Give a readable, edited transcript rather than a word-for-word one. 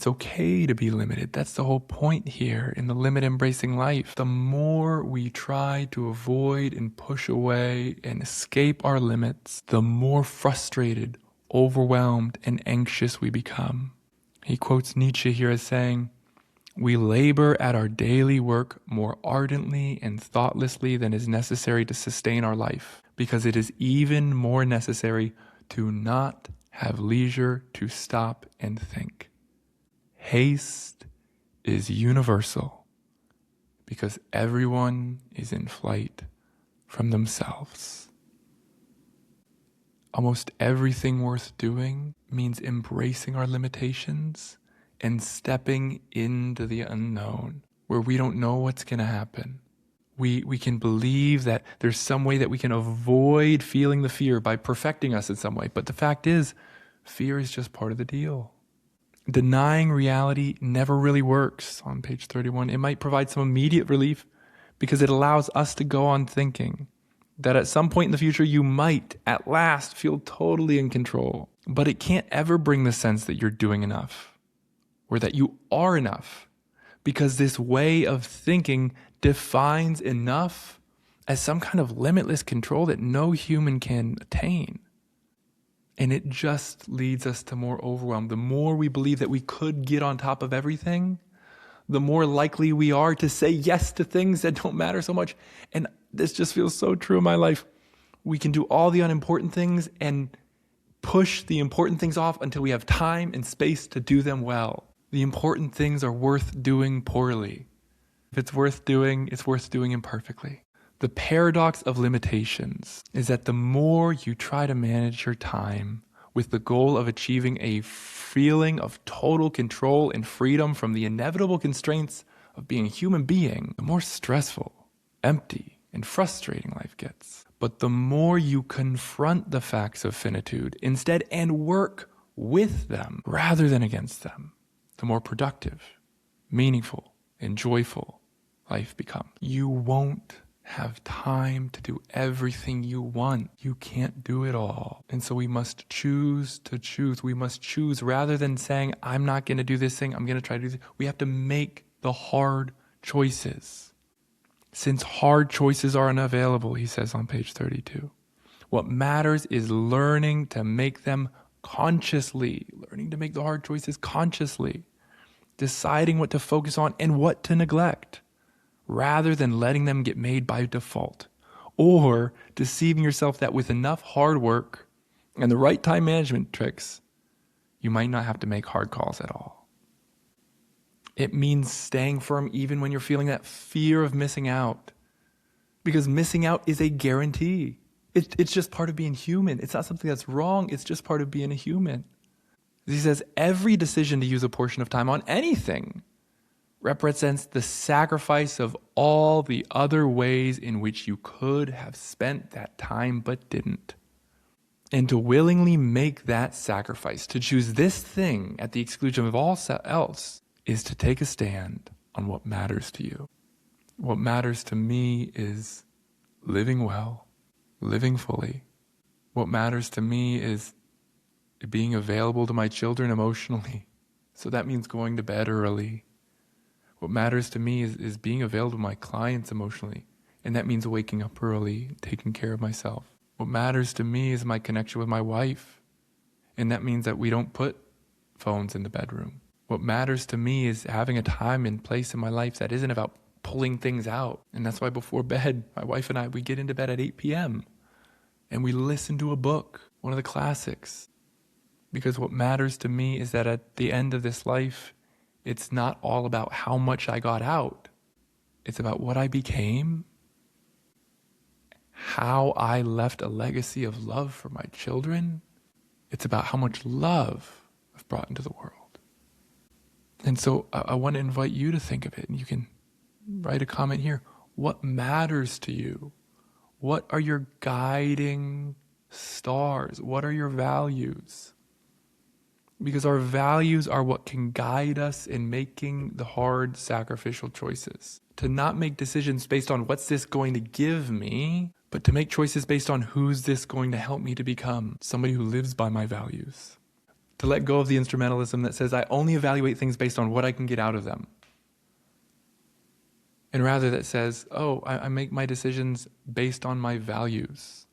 It's okay to be limited. That's the whole point here in the limit embracing life. The more we try to avoid and push away and escape our limits, the more frustrated, overwhelmed, and anxious we become. He quotes Nietzsche here as saying, "We labor at our daily work more ardently and thoughtlessly than is necessary to sustain our life, because it is even more necessary to not have leisure to stop and think." Haste is universal because everyone is in flight from themselves. Almost everything worth doing means embracing our limitations and stepping into the unknown, where we don't know what's going to happen. We can believe that there's some way that we can avoid feeling the fear by perfecting us in some way. But the fact is, fear is just part of the deal. Denying reality never really works. On page 31, it might provide some immediate relief because it allows us to go on thinking that at some point in the future you might at last feel totally in control. But it can't ever bring the sense that you're doing enough or that you are enough, because this way of thinking defines enough as some kind of limitless control that no human can attain. And it just leads us to more overwhelm. The more we believe that we could get on top of everything, the more likely we are to say yes to things that don't matter so much. And this just feels so true in my life. We can do all the unimportant things and push the important things off until we have time and space to do them well. The important things are worth doing poorly. If it's worth doing, it's worth doing imperfectly. The paradox of limitations is that the more you try to manage your time with the goal of achieving a feeling of total control and freedom from the inevitable constraints of being a human being, the more stressful, empty, and frustrating life gets. But the more you confront the facts of finitude instead and work with them rather than against them, the more productive, meaningful, and joyful life becomes. You won't have time to do everything you want. You can't do it all. And so we must choose to choose. We must choose rather than saying, I'm not going to do this thing, I'm going to try to do this. We have to make the hard choices. Since hard choices are unavailable, he says on page 32, what matters is learning to make them consciously, learning to make the hard choices consciously, deciding what to focus on and what to neglect, rather than letting them get made by default, or deceiving yourself that with enough hard work and the right time management tricks, you might not have to make hard calls at all. It means staying firm even when you're feeling that fear of missing out, because missing out is a guarantee. It's just part of being human. It's not something that's wrong. It's just part of being a human. He says every decision to use a portion of time on anything represents the sacrifice of all the other ways in which you could have spent that time but didn't. And to willingly make that sacrifice, to choose this thing at the exclusion of all else, is to take a stand on what matters to you. What matters to me is living well, living fully. What matters to me is being available to my children emotionally. So that means going to bed early. What matters to me is being available to my clients emotionally. And that means waking up early, taking care of myself. What matters to me is my connection with my wife. And that means that we don't put phones in the bedroom. What matters to me is having a time and place in my life that isn't about pulling things out. And that's why before bed, my wife and I, we get into bed at 8 p.m. and we listen to a book, one of the classics. Because what matters to me is that at the end of this life, it's not all about how much I got out. It's about what I became, how I left a legacy of love for my children. It's about how much love I've brought into the world. And so I want to invite you to think of it, and you can write a comment here. What matters to you? What are your guiding stars? What are your values? Because our values are what can guide us in making the hard sacrificial choices. To not make decisions based on what's this going to give me, but to make choices based on who's this going to help me to become, somebody who lives by my values. To let go of the instrumentalism that says I only evaluate things based on what I can get out of them. And rather that says, oh, I make my decisions based on my values.